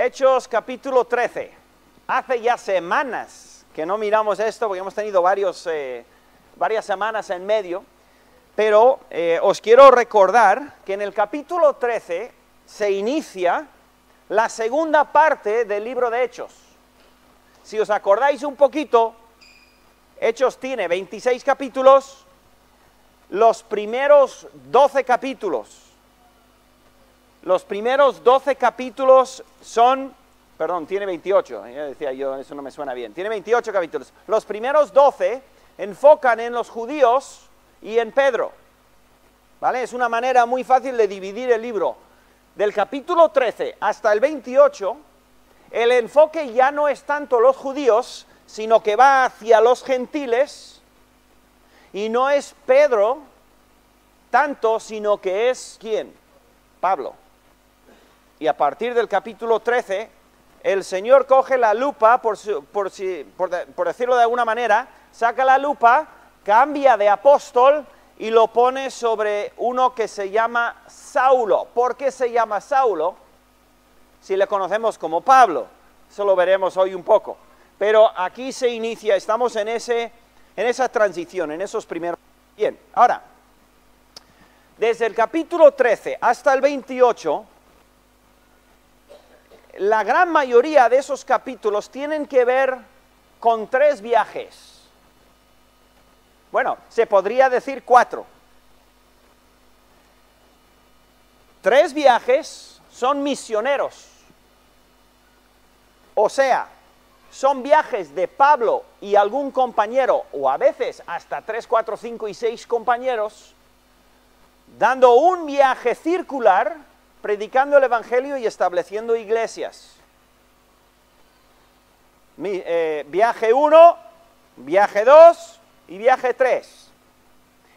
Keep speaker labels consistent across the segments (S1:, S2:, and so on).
S1: Hechos capítulo 13. Hace ya semanas que no miramos esto, porque hemos tenido varias semanas en medio, pero os quiero recordar que en el capítulo 13 se inicia la segunda parte del libro de Hechos. Si os acordáis un poquito, Hechos tiene 26 capítulos, los primeros 12 capítulos son, perdón, tiene 28, ya decía yo, eso no me suena bien, tiene 28 capítulos. Los primeros 12 enfocan en los judíos y en Pedro, ¿vale? Es una manera muy fácil de dividir el libro. Del capítulo 13 hasta el 28, el enfoque ya no es tanto los judíos, sino que va hacia los gentiles, y no es Pedro tanto, sino que es, ¿quién? Pablo. Y a partir del capítulo 13, el Señor coge la lupa, por decirlo de alguna manera, saca la lupa, cambia de apóstol y lo pone sobre uno que se llama Saulo. ¿Por qué se llama Saulo? Si le conocemos como Pablo, eso lo veremos hoy un poco. Pero aquí se inicia, estamos en esa transición, en esos primeros. Bien, ahora, desde el capítulo 13 hasta el 28, la gran mayoría de esos capítulos tienen que ver con 3 viajes. Bueno, se podría decir 4. 3 viajes son misioneros. O sea, son viajes de Pablo y algún compañero, o a veces hasta 3, 4, 5 y 6 compañeros, dando un viaje circular, predicando el Evangelio y estableciendo iglesias. Viaje 1, viaje 2 y viaje 3.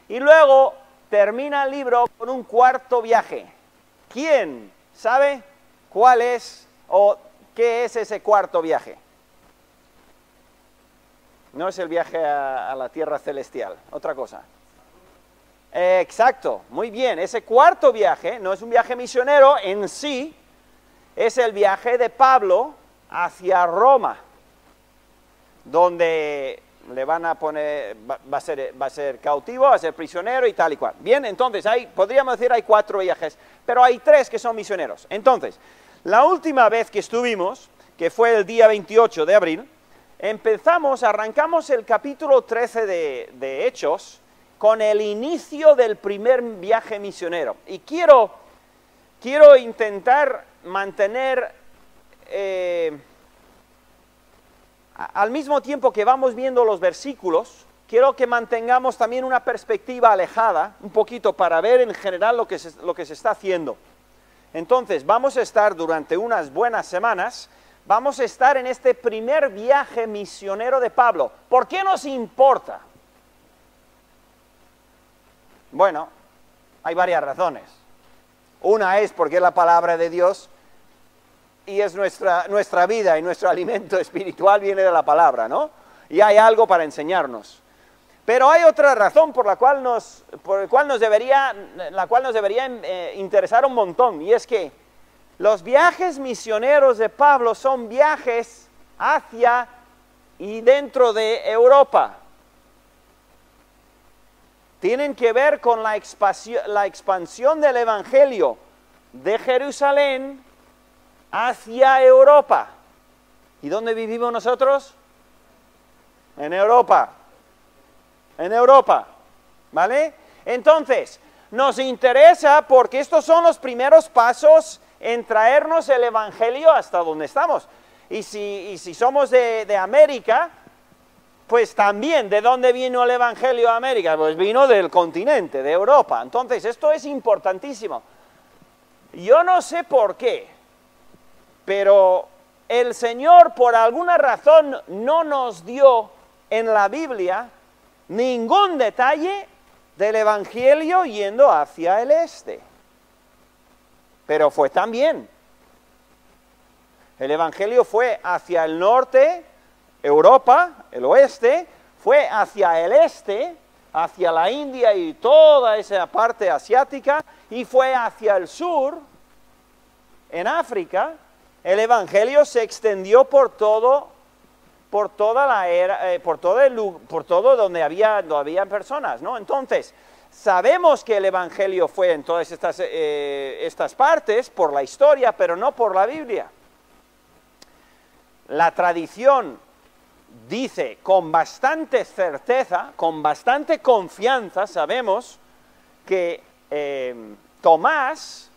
S1: Y luego termina el libro con un cuarto viaje. ¿Quién sabe cuál es o qué es ese cuarto viaje? No es el viaje a la tierra celestial, otra cosa. Exacto, muy bien. Ese cuarto viaje no es un viaje misionero en sí, es el viaje de Pablo hacia Roma, donde le van a poner, va a ser cautivo, va a ser prisionero y tal y cual. Bien, entonces podríamos decir hay 4 viajes, pero hay 3 que son misioneros. Entonces, la última vez que estuvimos, que fue el día 28 de abril, arrancamos el capítulo 13 de Hechos, con el inicio del primer viaje misionero. Y quiero intentar mantener, al mismo tiempo que vamos viendo los versículos, quiero que mantengamos también una perspectiva alejada, un poquito, para ver en general lo que se está haciendo. Entonces, vamos a estar durante unas buenas semanas, vamos a estar en este primer viaje misionero de Pablo. ¿Por qué nos importa? Bueno, hay varias razones. Una es porque es la palabra de Dios y es nuestra vida y nuestro alimento espiritual viene de la palabra, ¿no? Y hay algo para enseñarnos. Pero hay otra razón por la cual nos debería interesar un montón, y es que los viajes misioneros de Pablo son viajes hacia y dentro de Europa. Tienen que ver con la expansión del Evangelio de Jerusalén hacia Europa. ¿Y dónde vivimos nosotros? En Europa. En Europa, ¿vale? Entonces, nos interesa porque estos son los primeros pasos en traernos el Evangelio hasta donde estamos. Y si somos de América, pues también, ¿de dónde vino el Evangelio a América? Pues vino del continente, de Europa. Entonces, esto es importantísimo. Yo no sé por qué, pero el Señor, por alguna razón, no nos dio en la Biblia ningún detalle del Evangelio yendo hacia el este. Pero fue también. El Evangelio fue hacia el norte, Europa, el oeste, fue hacia el este, hacia la India y toda esa parte asiática, y fue hacia el sur, en África, el evangelio se extendió por todo la era, por todo donde había personas, ¿no? Entonces, sabemos que el evangelio fue en todas estas partes por la historia, pero no por la Biblia. La tradición dice con bastante certeza, con bastante confianza, sabemos que Tomás,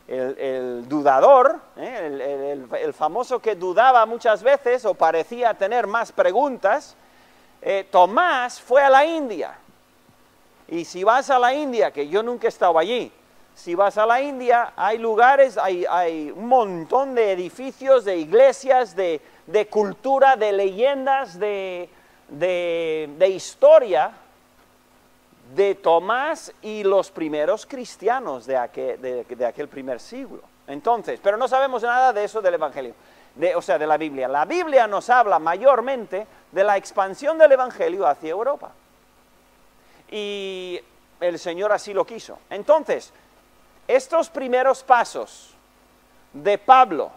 S1: el dudador, el famoso que dudaba muchas veces o parecía tener más preguntas, Tomás fue a la India. Y si vas a la India, que yo nunca he estado allí, si vas a la India hay lugares, hay un montón de edificios, de iglesias, de cultura, de leyendas, de historia de Tomás y los primeros cristianos de aquel primer siglo. Entonces, pero no sabemos nada de eso del Evangelio, o sea, de la Biblia. La Biblia nos habla mayormente de la expansión del Evangelio hacia Europa. Y el Señor así lo quiso. Entonces, estos primeros pasos de Pablo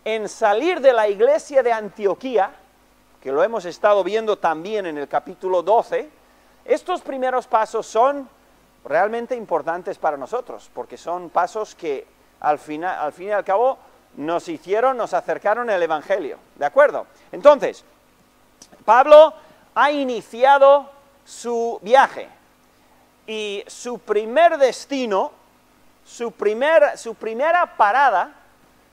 S1: en salir de la iglesia de Antioquía, que lo hemos estado viendo también en el capítulo 12, estos primeros pasos son realmente importantes para nosotros, porque son pasos que al fin y al cabo nos acercaron al Evangelio, ¿de acuerdo? Entonces, Pablo ha iniciado su viaje y su primer destino, su primera parada,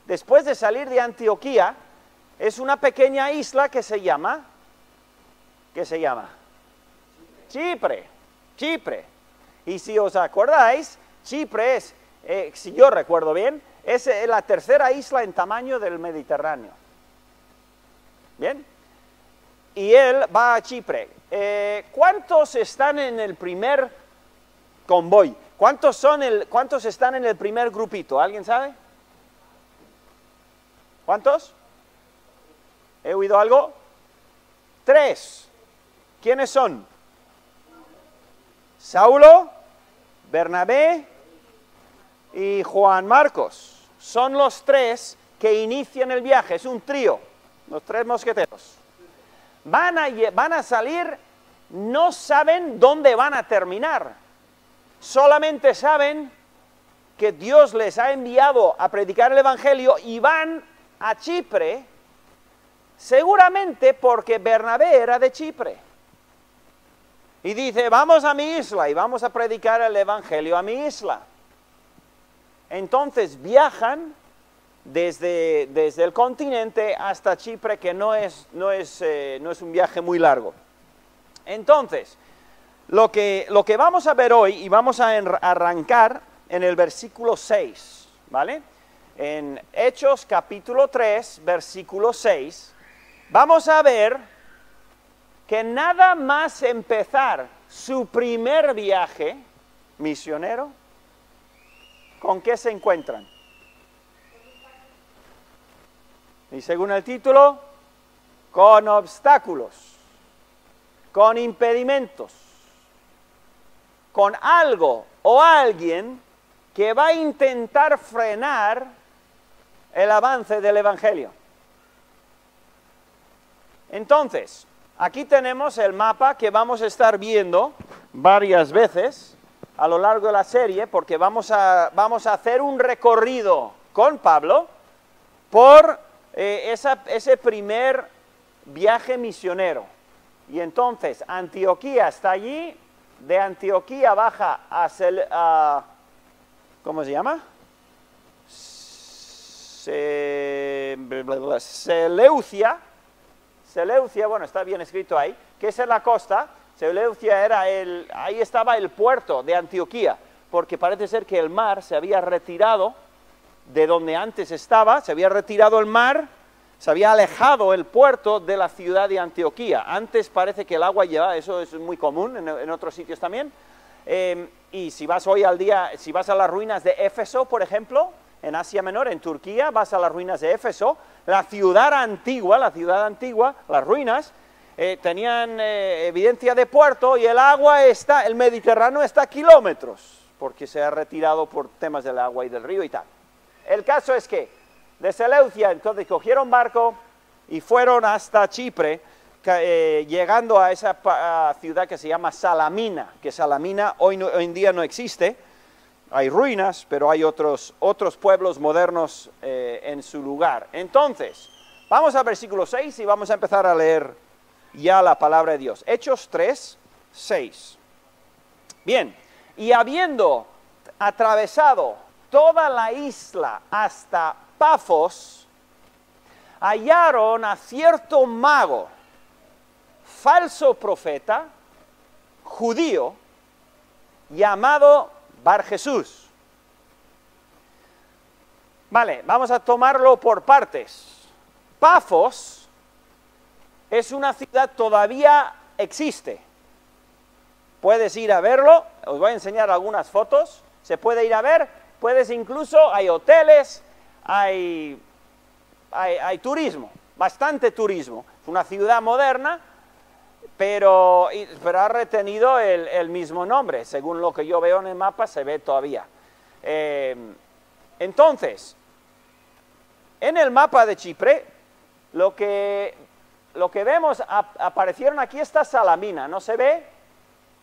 S1: después de salir de Antioquía, es una pequeña isla que se llama, Chipre. Y si os acordáis, Chipre es, si yo recuerdo bien, es la tercera isla en tamaño del Mediterráneo. ¿Bien? Y él va a Chipre. ¿Cuántos están en el primer convoy? ¿Cuántos están en el primer grupito? ¿Alguien sabe? ¿Cuántos? ¿He oído algo? 3. ¿Quiénes son? Saulo, Bernabé y Juan Marcos. Son los 3 que inician el viaje, es un trío, los 3 mosqueteros. Van a salir, no saben dónde van a terminar, solamente saben que Dios les ha enviado a predicar el Evangelio y van a Chipre, seguramente porque Bernabé era de Chipre. Y dice, vamos a mi isla y vamos a predicar el Evangelio a mi isla. Entonces viajan desde el continente hasta Chipre, que no es un viaje muy largo. Entonces, lo que vamos a ver hoy, y vamos a arrancar en el versículo 6, ¿vale? En Hechos capítulo 3, versículo 6, vamos a ver que nada más empezar su primer viaje misionero, ¿con qué se encuentran? Y según el título, con obstáculos, con impedimentos, con algo o alguien que va a intentar frenar el avance del Evangelio. Entonces, aquí tenemos el mapa que vamos a estar viendo varias veces a lo largo de la serie, porque vamos a hacer un recorrido con Pablo por ese primer viaje misionero. Y entonces Antioquía está allí, de Antioquía baja a ¿cómo se llama? Seleucia, bueno, está bien escrito ahí, que es en la costa. Seleucia ahí estaba el puerto de Antioquía, porque parece ser que el mar se había retirado de donde antes estaba, se había retirado el mar, se había alejado el puerto de la ciudad de Antioquía. Antes parece que el agua llevaba, eso es muy común en otros sitios también, y si vas hoy al día, si vas a las ruinas de Éfeso, por ejemplo, en Asia Menor, en Turquía, vas a las ruinas de Éfeso, la ciudad antigua, las ruinas, tenían evidencia de puerto, y el Mediterráneo está a kilómetros, porque se ha retirado por temas del agua y del río y tal. el caso es que de Seleucia, entonces cogieron barco y fueron hasta Chipre, llegando a esa ciudad que se llama Salamina, que Salamina hoy en día no existe, hay ruinas, pero hay otros pueblos modernos en su lugar. Entonces, vamos al versículo 6 y vamos a empezar a leer ya la palabra de Dios. Hechos 3, 6. Bien, y habiendo atravesado toda la isla hasta Pafos, hallaron a cierto mago, falso profeta, judío, llamado Bar Jesús. Vale, vamos a tomarlo por partes. Pafos es una ciudad todavía existe. Puedes ir a verlo, os voy a enseñar algunas fotos, se puede ir a ver, puedes incluso, hay hoteles, hay turismo, bastante turismo. Es una ciudad moderna, pero ha retenido el mismo nombre, según lo que yo veo en el mapa, se ve todavía. Entonces, en el mapa de Chipre, lo que vemos, aparecieron aquí esta Salamina, ¿no se ve?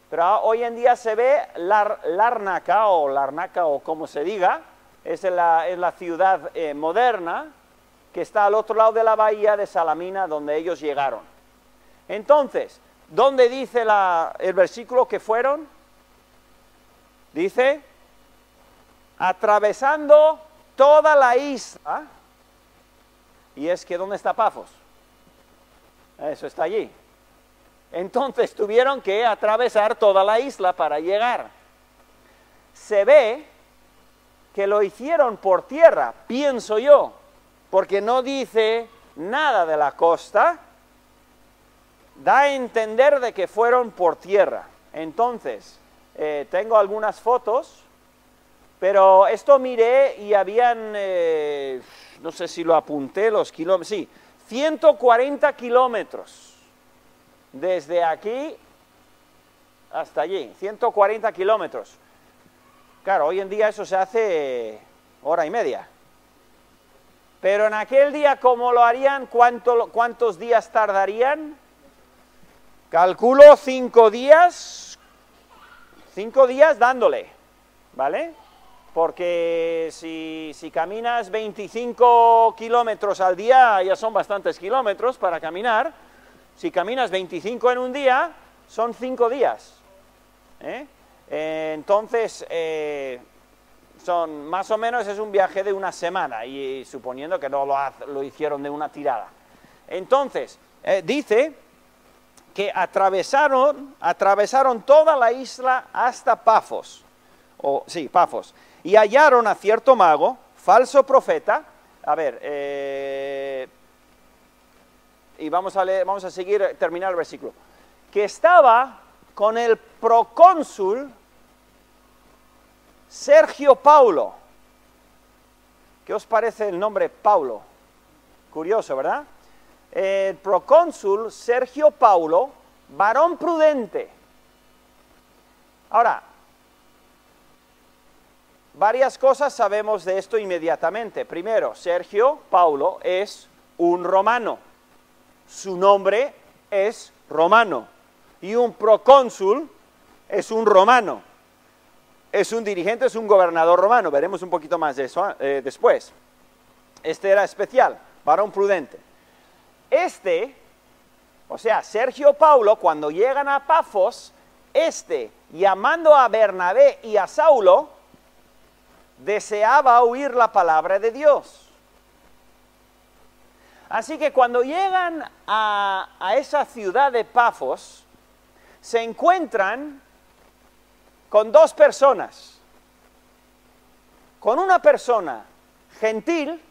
S1: Pero hoy en día se ve Larnaca o como se diga, es la ciudad moderna que está al otro lado de la bahía de Salamina, donde ellos llegaron. Entonces, ¿dónde dice el versículo que fueron? Dice, atravesando toda la isla, y es que ¿dónde está Pafos? Eso está allí. Entonces tuvieron que atravesar toda la isla para llegar. Se ve que lo hicieron por tierra, pienso yo, porque no dice nada de la costa, da a entender de que fueron por tierra. Entonces, tengo algunas fotos, pero esto miré y habían, no sé si lo apunté, los kilómetros, sí, 140 kilómetros. Desde aquí hasta allí, 140 kilómetros. Claro, hoy en día eso se hace hora y media. Pero en aquel día, ¿cómo lo harían? ¿Cuántos días tardarían? Calculo 5 días. 5 días dándole, ¿vale? Porque si caminas 25 kilómetros al día, ya son bastantes kilómetros para caminar. Si caminas 25 en un día, son 5 días. Entonces, son más o menos es un viaje de una semana, y suponiendo que no lo hicieron de una tirada. Entonces, dice que atravesaron toda la isla hasta Pafos. Pafos. Y hallaron a cierto mago, falso profeta. A ver, y vamos a seguir, terminar el versículo, que estaba con el procónsul Sergio Paulo. ¿Qué os parece el nombre Paulo? Curioso, ¿verdad? El procónsul Sergio Paulo, varón prudente. Ahora, varias cosas sabemos de esto inmediatamente. Primero, Sergio Paulo es un romano. Su nombre es romano, y un procónsul es un romano, es un dirigente, es un gobernador romano. Veremos un poquito más de eso después. Este era especial, varón prudente. O sea, Sergio Paulo, cuando llegan a Pafos, llamando a Bernabé y a Saulo, deseaba oír la palabra de Dios. Así que cuando llegan a esa ciudad de Pafos, se encuentran con dos personas. Con una persona gentil,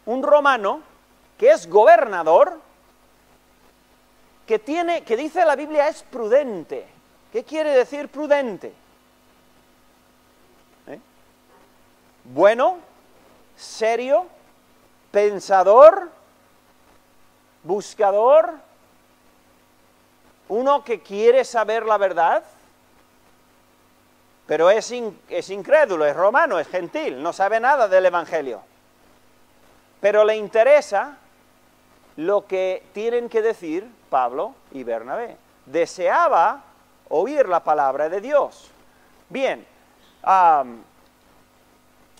S1: un romano, que es gobernador, que dice la Biblia es prudente. ¿Qué quiere decir prudente? Bueno, serio, pensador, buscador, uno que quiere saber la verdad, pero es incrédulo, es romano, es gentil, no sabe nada del Evangelio. Pero le interesa lo que tienen que decir Pablo y Bernabé. Deseaba oír la palabra de Dios. Bien,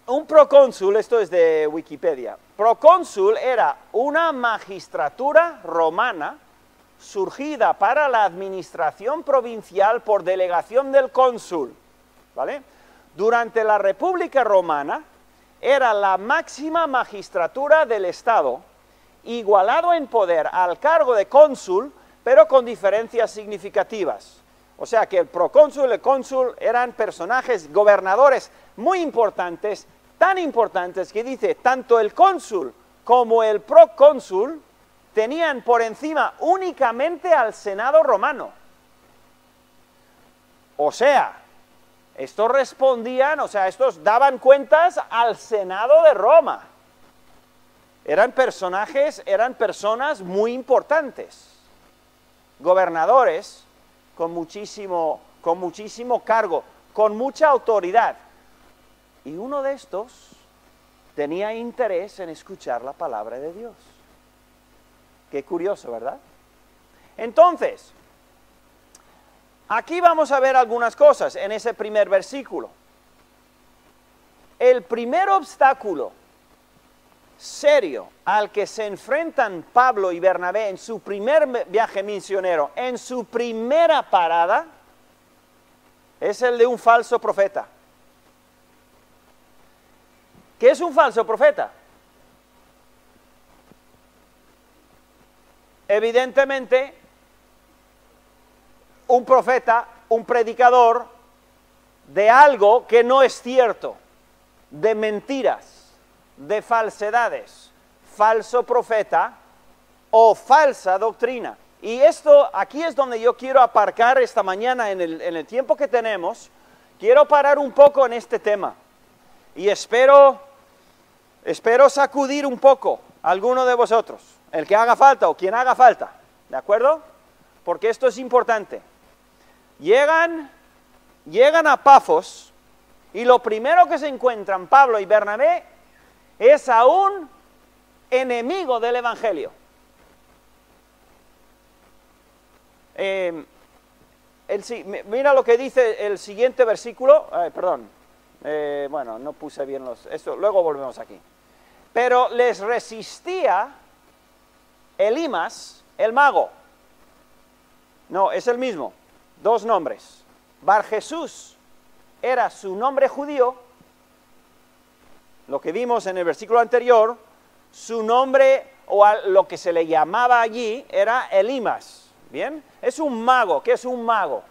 S1: un procónsul, esto es de Wikipedia, procónsul era una magistratura romana surgida para la administración provincial por delegación del cónsul, ¿vale? Durante la República Romana era la máxima magistratura del Estado, igualado en poder al cargo de cónsul, pero con diferencias significativas. O sea que el procónsul y el cónsul eran personajes, gobernadores muy importantes, tan importantes que dice, tanto el cónsul como el procónsul tenían por encima únicamente al Senado romano. O sea, estos respondían, o sea, estos daban cuentas al Senado de Roma. Eran personajes, eran personas muy importantes, gobernadores con muchísimo cargo, con mucha autoridad. Y uno de estos tenía interés en escuchar la palabra de Dios. Qué curioso, ¿verdad? Entonces, aquí vamos a ver algunas cosas en ese primer versículo. El primer obstáculo serio al que se enfrentan Pablo y Bernabé en su primer viaje misionero, en su primera parada, es el de un falso profeta. ¿Qué es un falso profeta? Evidentemente, un profeta, un predicador de algo que no es cierto, de mentiras, de falsedades, falso profeta o falsa doctrina. Y esto, aquí es donde yo quiero aparcar esta mañana en el tiempo que tenemos. Quiero parar un poco en este tema y espero sacudir un poco a alguno de vosotros, el que haga falta o quien haga falta, ¿de acuerdo? Porque esto es importante. Llegan a Pafos y lo primero que se encuentran Pablo y Bernabé es a un enemigo del Evangelio. Mira lo que dice el siguiente versículo, bueno, no puse bien esto, luego volvemos aquí. Pero les resistía Elimas, el mago. No, es el mismo, dos nombres. Bar Jesús era su nombre judío, lo que vimos en el versículo anterior, su nombre o lo que se le llamaba allí era Elimas, ¿bien? Es un mago. ¿Qué es un mago?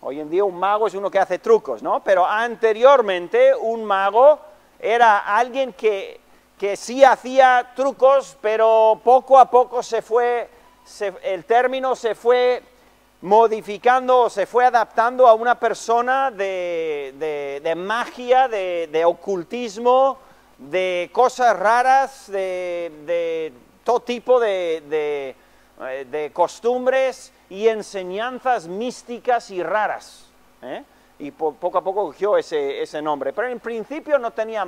S1: Hoy en día un mago es uno que hace trucos, ¿no? Pero anteriormente un mago era alguien que sí hacía trucos, pero poco a poco el término se fue modificando, se fue adaptando a una persona de magia, de ocultismo, de cosas raras, de todo tipo de costumbres y enseñanzas místicas y raras, ¿eh? Y poco a poco cogió ese nombre, pero en principio no tenía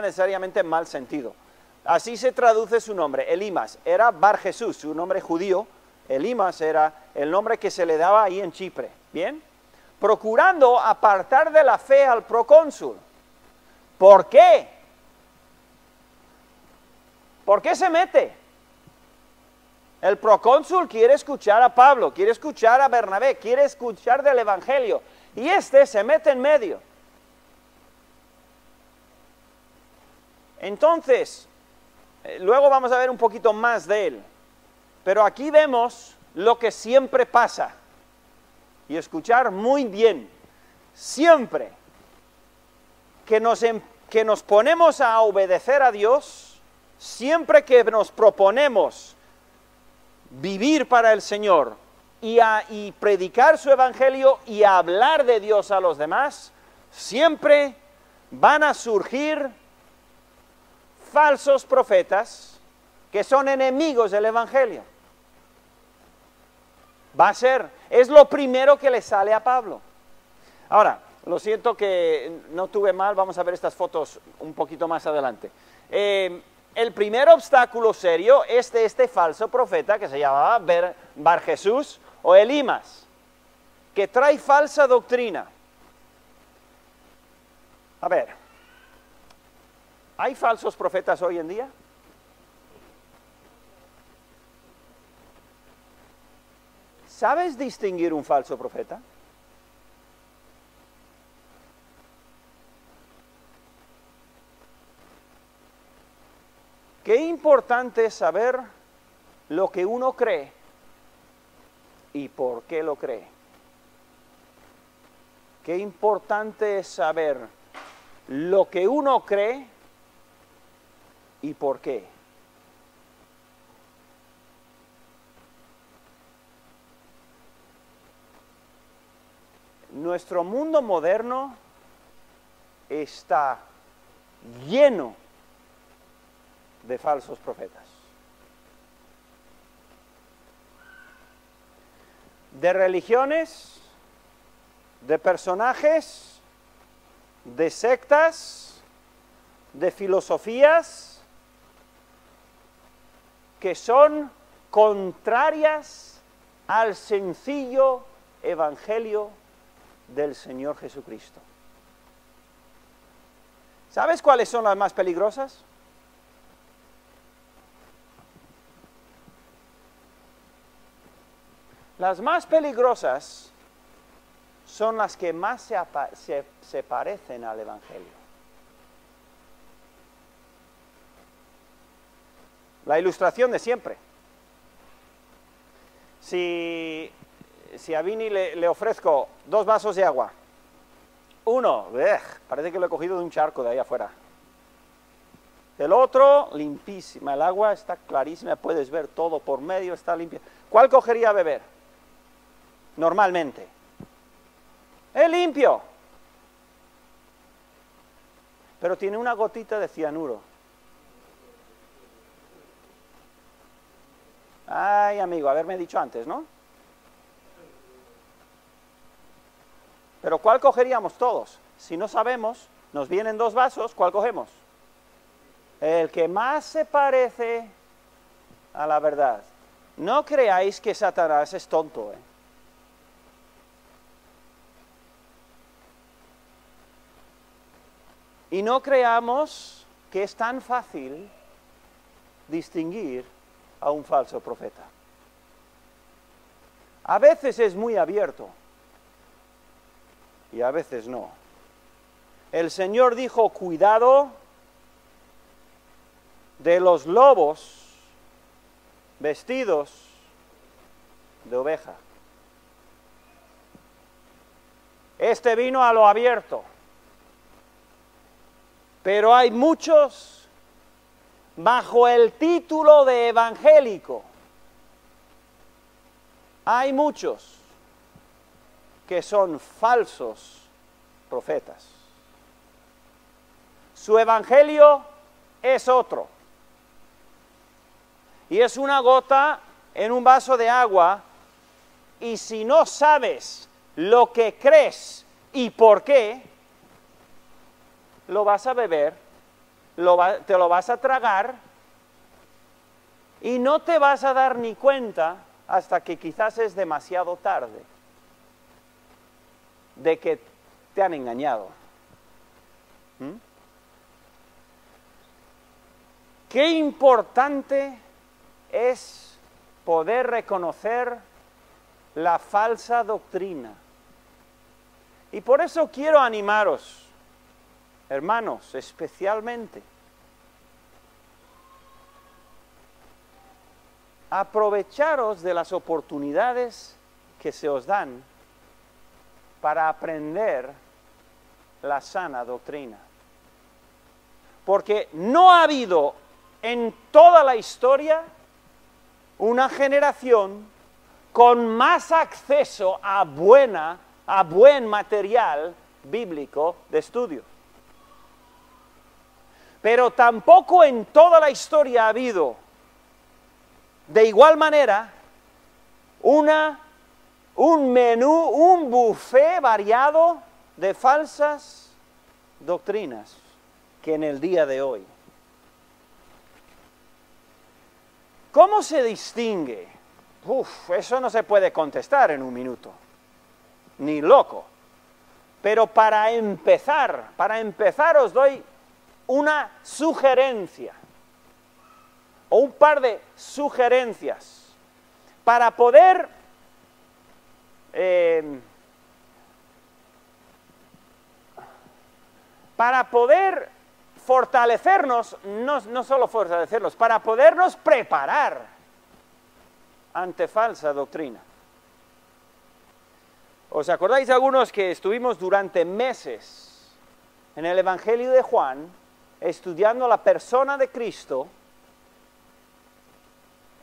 S1: necesariamente mal sentido. Así se traduce su nombre, Elimas, era Bar Jesús, su nombre judío. Elimas era el nombre que se le daba ahí en Chipre, ¿bien? Procurando apartar de la fe al procónsul. ¿Por qué? ¿Por qué se mete? El procónsul quiere escuchar a Pablo, quiere escuchar a Bernabé, quiere escuchar del Evangelio, y este se mete en medio. Entonces, luego vamos a ver un poquito más de él. Pero aquí vemos lo que siempre pasa, y escuchar muy bien, siempre que nos ponemos a obedecer a Dios, siempre que nos proponemos vivir para el Señor y predicar su Evangelio y hablar de Dios a los demás, siempre van a surgir falsos profetas que son enemigos del Evangelio. Es lo primero que le sale a Pablo. Ahora, lo siento que no tuve mal, vamos a ver estas fotos un poquito más adelante. El primer obstáculo serio es de este falso profeta que se llamaba Bar Jesús o Elimas, que trae falsa doctrina. A ver, ¿hay falsos profetas hoy en día? ¿Sabes distinguir un falso profeta? Qué importante es saber lo que uno cree y por qué lo cree. Qué importante es saber lo que uno cree y por qué. Nuestro mundo moderno está lleno de falsos profetas, de religiones, de personajes, de sectas, de filosofías que son contrarias al sencillo evangelio del Señor Jesucristo. ¿Sabes cuáles son las más peligrosas? Las más peligrosas son las que más se parecen al Evangelio. La ilustración de siempre. Si a Vini le ofrezco 2 vasos de agua, uno, parece que lo he cogido de un charco de ahí afuera. El otro, limpísima, el agua está clarísima, puedes ver todo por medio, está limpia. ¿Cuál cogería a beber? Normalmente. Es limpio. Pero tiene una gotita de cianuro. Ay, amigo, haberme dicho antes, ¿no? Pero ¿cuál cogeríamos todos? Si no sabemos, nos vienen 2 vasos, ¿cuál cogemos? El que más se parece a la verdad. No creáis que Satanás es tonto, ¿eh? Y no creamos que es tan fácil distinguir a un falso profeta. A veces es muy abierto y a veces no. El Señor dijo, cuidado de los lobos vestidos de oveja. Este vino a lo abierto. Pero hay muchos bajo el título de evangélico. Hay muchos que son falsos profetas. Su evangelio es otro. Y es una gota en un vaso de agua. Y si no sabes lo que crees y por qué, lo vas a beber, te lo vas a tragar y no te vas a dar ni cuenta hasta que quizás es demasiado tarde de que te han engañado. Qué importante es poder reconocer la falsa doctrina. Y por eso quiero animaros, hermanos, especialmente, aprovecharos de las oportunidades que se os dan para aprender la sana doctrina. Porque no ha habido en toda la historia una generación con más acceso a buen material bíblico de estudio. Pero tampoco en toda la historia ha habido, de igual manera, un menú, un buffet variado de falsas doctrinas que en el día de hoy. ¿Cómo se distingue? Eso no se puede contestar en un minuto, ni loco. Pero para empezar os doy una sugerencia, o un par de sugerencias, para poder fortalecernos, no solo fortalecernos, para podernos preparar ante falsa doctrina. ¿Os acordáis algunos que estuvimos durante meses en el Evangelio de Juan estudiando la persona de Cristo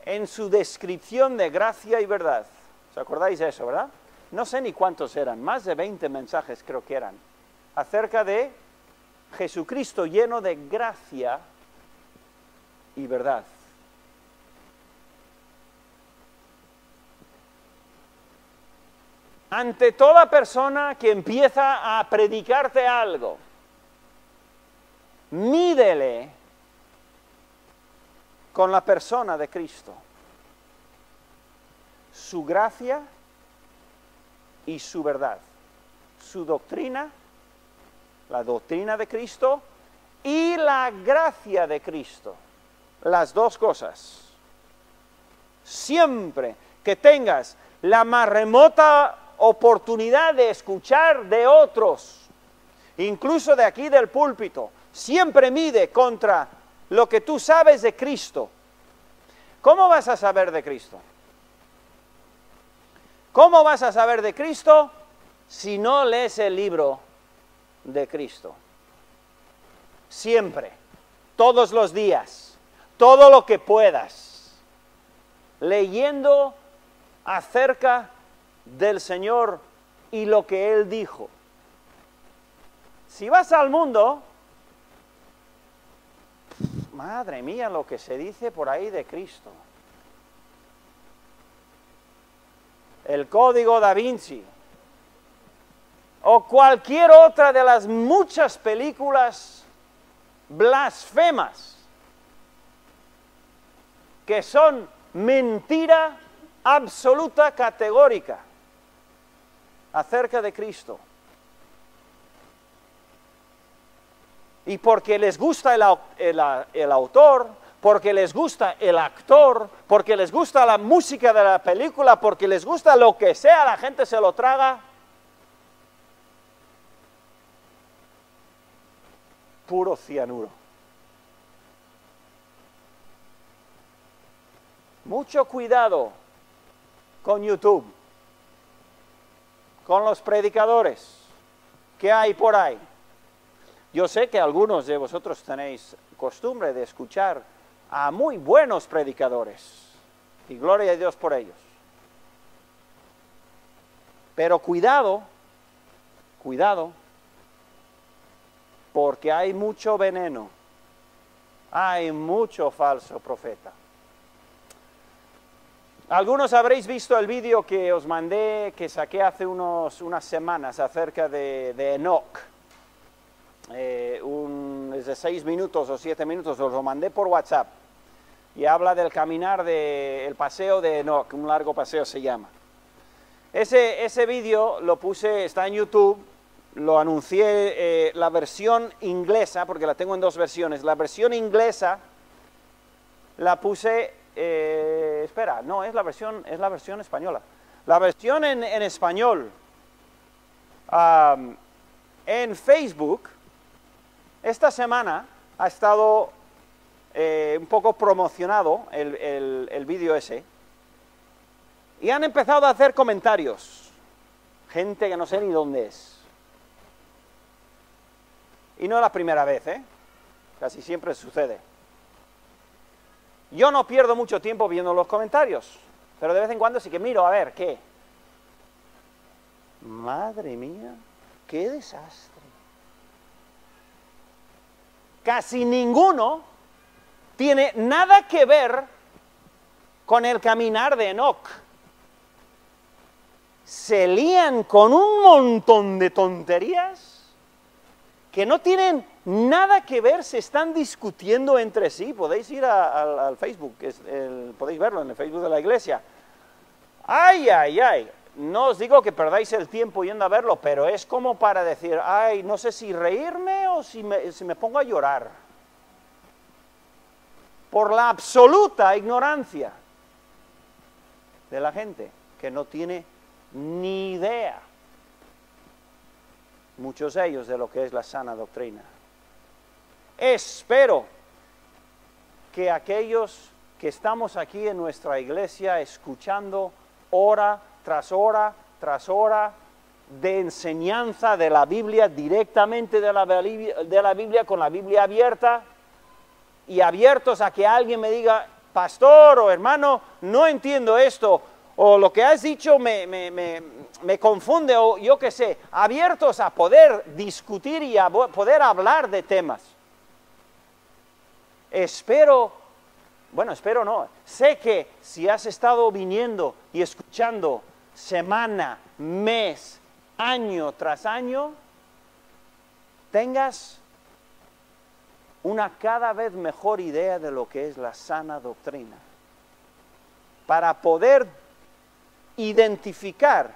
S1: en su descripción de gracia y verdad? ¿Os acordáis de eso, verdad? No sé ni cuántos eran, más de 20 mensajes creo que eran, acerca de Jesucristo lleno de gracia y verdad. Ante toda persona que empieza a predicarte algo, mídele con la persona de Cristo, su gracia y su verdad, su doctrina, la doctrina de Cristo y la gracia de Cristo, las dos cosas. Siempre que tengas la más remota oportunidad de escuchar de otros, incluso de aquí del púlpito, siempre mide contra lo que tú sabes de Cristo. ¿Cómo vas a saber de Cristo? ¿Cómo vas a saber de Cristo si no lees el libro de Cristo? Siempre, todos los días, todo lo que puedas, leyendo acerca del Señor y lo que Él dijo. Si vas al mundo, madre mía, lo que se dice por ahí de Cristo. El Código Da Vinci, o cualquier otra de las muchas películas blasfemas que son mentira absoluta, categórica, acerca de Cristo. Y porque les gusta el autor, porque les gusta el actor, porque les gusta la música de la película, porque les gusta lo que sea, la gente se lo traga. Puro cianuro. Mucho cuidado con YouTube, con los predicadores que hay por ahí. Yo sé que algunos de vosotros tenéis costumbre de escuchar a muy buenos predicadores, y gloria a Dios por ellos. Pero cuidado, porque hay mucho veneno, hay mucho falso profeta. Algunos habréis visto el vídeo que os mandé, que saqué hace unas semanas acerca de Enoch. Es de 6 minutos o 7 minutos, os lo mandé por WhatsApp. Y habla del caminar el paseo de Enoch, un largo paseo se llama. Ese vídeo lo puse, está en YouTube, lo anuncié la versión inglesa, porque la tengo en dos versiones. La versión inglesa la puse, espera, no, es la versión española. La versión en español, en Facebook, esta semana ha estado un poco promocionado el vídeo ese, y han empezado a hacer comentarios, gente que no sé ni dónde es. Y no es la primera vez, casi siempre sucede. Yo no pierdo mucho tiempo viendo los comentarios, pero de vez en cuando sí que miro a ver qué. Madre mía, qué desastre. Casi ninguno tiene nada que ver con el caminar de Enoch. se lían con un montón de tonterías que no tienen nada que ver, se están discutiendo entre sí. Podéis ir al Facebook, podéis verlo en el Facebook de la iglesia. Ay, ay, ay. No os digo que perdáis el tiempo yendo a verlo, pero es como para decir, ay, no sé si reírme o si me pongo a llorar. Por la absoluta ignorancia de la gente que no tiene ni idea, muchos de ellos, de lo que es la sana doctrina. Espero que aquellos que estamos aquí en nuestra iglesia escuchando hora tras hora tras hora de enseñanza de la Biblia, directamente de la Biblia, con la Biblia abierta, y abiertos a que alguien me diga, pastor o hermano, no entiendo esto, o lo que has dicho me confunde, o yo qué sé, abiertos a poder discutir y a poder hablar de temas. Espero no, sé que si has estado viniendo y escuchando semana, mes, año tras año, tengas una cada vez mejor idea de lo que es la sana doctrina, para poder identificar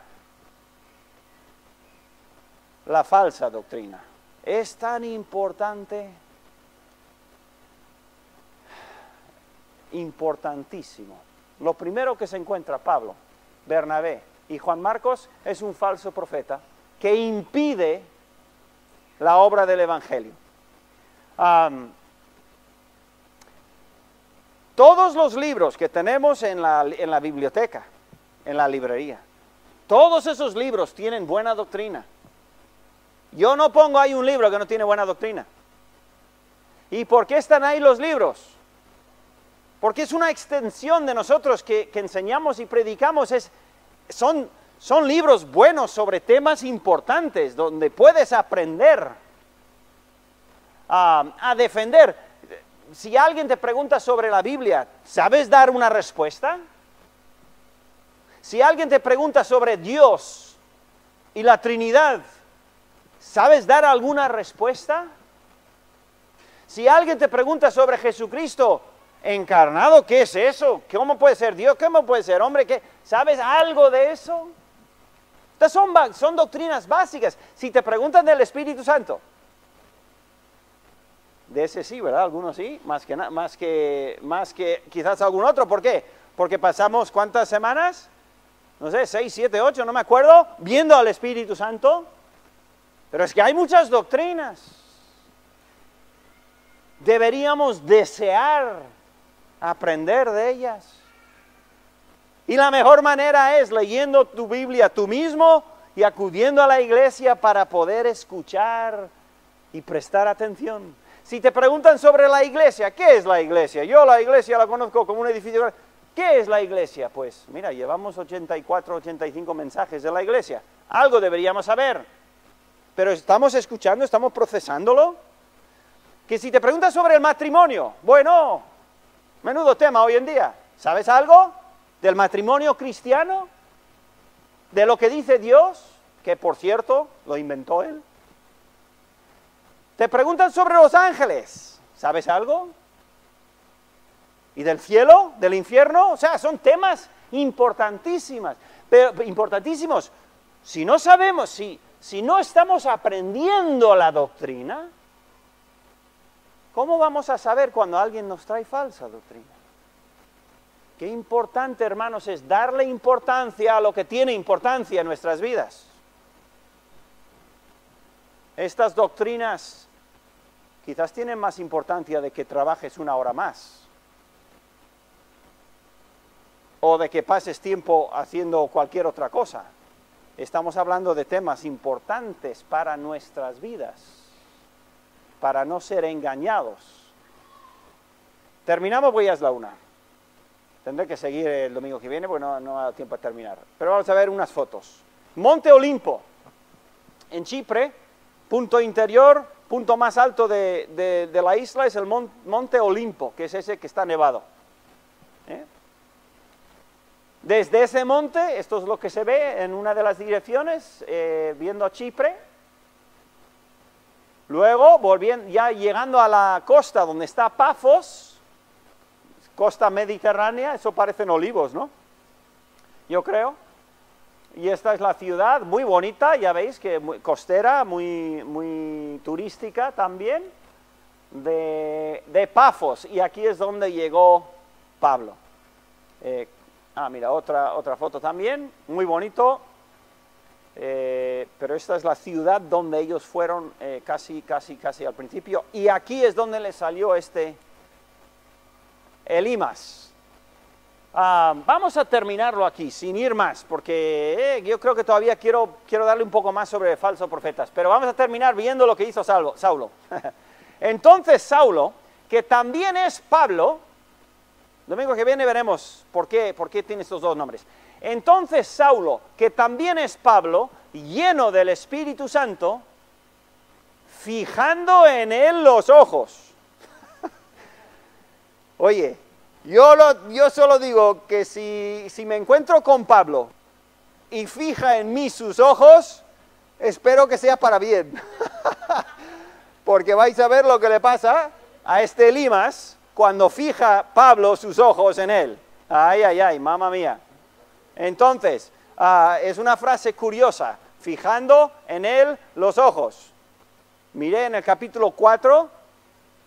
S1: la falsa doctrina. Es tan importante, importantísimo. Lo primero que se encuentra Pablo, Bernabé y Juan Marcos es un falso profeta que impide la obra del Evangelio. Todos los libros que tenemos en la biblioteca, en la librería, todos esos libros tienen buena doctrina. Yo no pongo ahí un libro que no tiene buena doctrina. ¿Y por qué están ahí los libros? Porque es una extensión de nosotros que enseñamos y predicamos. Son libros buenos sobre temas importantes, donde puedes aprender a defender. Si alguien te pregunta sobre la Biblia, ¿sabes dar una respuesta? Si alguien te pregunta sobre Dios y la Trinidad, ¿sabes dar alguna respuesta? Si alguien te pregunta sobre Jesucristo encarnado, ¿qué es eso? ¿Cómo puede ser Dios? ¿Cómo puede ser hombre? ¿Sabes algo de eso? Estas son doctrinas básicas. Si te preguntan del Espíritu Santo, de ese sí, ¿verdad? Algunos sí, más que quizás algún otro. ¿Por qué? Porque pasamos ¿cuántas semanas? No sé, 6, 7, 8, no me acuerdo, viendo al Espíritu Santo. Pero es que hay muchas doctrinas. Deberíamos desear aprender de ellas. Y la mejor manera es leyendo tu Biblia tú mismo y acudiendo a la iglesia para poder escuchar y prestar atención. Si te preguntan sobre la iglesia, ¿qué es la iglesia? Yo la iglesia la conozco como un edificio. ¿Qué es la iglesia? Pues mira, llevamos 84, 85 mensajes de la iglesia. Algo deberíamos saber. Pero estamos escuchando, estamos procesándolo. Que si te preguntas sobre el matrimonio, bueno, menudo tema hoy en día. ¿Sabes algo del matrimonio cristiano? ¿De lo que dice Dios? Que por cierto, lo inventó Él. Te preguntan sobre los ángeles. ¿Sabes algo? ¿Y del cielo? ¿Del infierno? O sea, son temas importantísimos. Si no sabemos, si no estamos aprendiendo la doctrina, ¿cómo vamos a saber cuando alguien nos trae falsa doctrina? Qué importante, hermanos, es darle importancia a lo que tiene importancia en nuestras vidas. Estas doctrinas quizás tienen más importancia de que trabajes una hora más, o de que pases tiempo haciendo cualquier otra cosa. Estamos hablando de temas importantes para nuestras vidas, para no ser engañados. Terminamos, pues ya es la 1. Tendré que seguir el domingo que viene porque no da tiempo a terminar. Pero vamos a ver unas fotos. Monte Olimpo, en Chipre, punto interior, punto más alto de la isla es el Monte Olimpo, que es ese que está nevado. Desde ese monte, esto es lo que se ve en una de las direcciones, viendo a Chipre. Luego, volviendo, ya llegando a la costa donde está Pafos, costa mediterránea, eso parecen olivos, ¿no? Yo creo. Y esta es la ciudad, muy bonita, ya veis, que muy costera, muy turística también, de Pafos. Y aquí es donde llegó Pablo. Mira, otra foto también, muy bonito. Pero esta es la ciudad donde ellos fueron casi al principio. Y aquí es donde les salió Elimas. Vamos a terminarlo aquí, sin ir más, porque yo creo que todavía quiero darle un poco más sobre falsos profetas, pero vamos a terminar viendo lo que hizo Saulo. Entonces Saulo, que también es Pablo, domingo que viene veremos por qué tiene estos dos nombres. Entonces Saulo, que también es Pablo, lleno del Espíritu Santo, fijando en él los ojos. Oye, yo solo digo que si me encuentro con Pablo y fija en mí sus ojos, espero que sea para bien. Porque vais a ver lo que le pasa a este Elimas cuando fija Pablo sus ojos en él. Ay, mamma mía. Entonces, es una frase curiosa, fijando en él los ojos. Miré en el capítulo 4,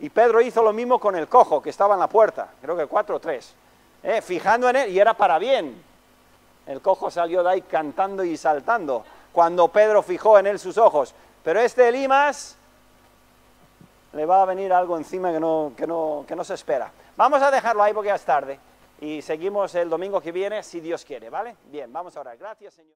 S1: y Pedro hizo lo mismo con el cojo que estaba en la puerta, creo que 4 o 3. Fijando en él, y era para bien. El cojo salió de ahí cantando y saltando, cuando Pedro fijó en él sus ojos. Pero este Elimas le va a venir algo encima que no se espera. Vamos a dejarlo ahí porque ya es tarde. Y seguimos el domingo que viene, si Dios quiere, ¿vale? Bien, vamos a orar. Gracias, Señor.